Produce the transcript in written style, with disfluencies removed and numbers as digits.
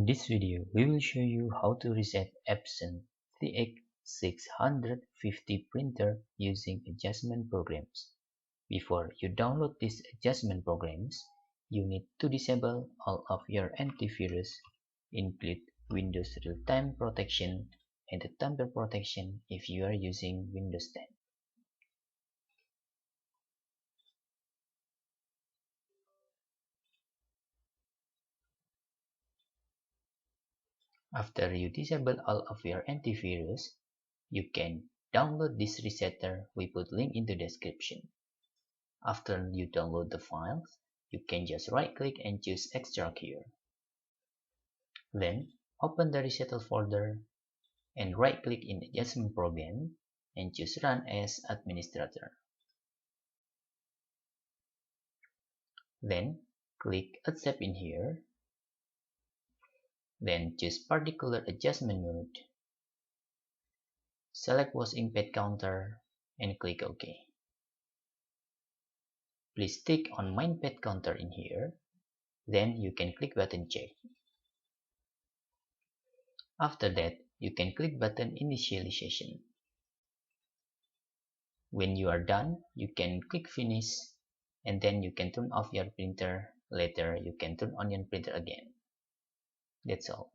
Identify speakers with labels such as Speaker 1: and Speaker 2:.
Speaker 1: In this video, we will show you how to reset Epson TX650 printer using adjustment programs. Before you download these adjustment programs, you need to disable all of your antivirus, include Windows Real-Time Protection and the Tamper Protection if you are using Windows 10. After you disable all of your antivirus, you can download this resetter. We put link in the description. After you download the files, you can just right click and choose extract here. Then open the resetter folder and right click in adjustment program and choose run as administrator. Then click accept in here. Then choose particular adjustment mode. Select was inkpad counter and click OK. Please tick on main pad counter in here. Then you can click button check. After that, you can click button initialization. When you are done, you can click finish and then you can turn off your printer. Later, you can turn on your printer again. That's all.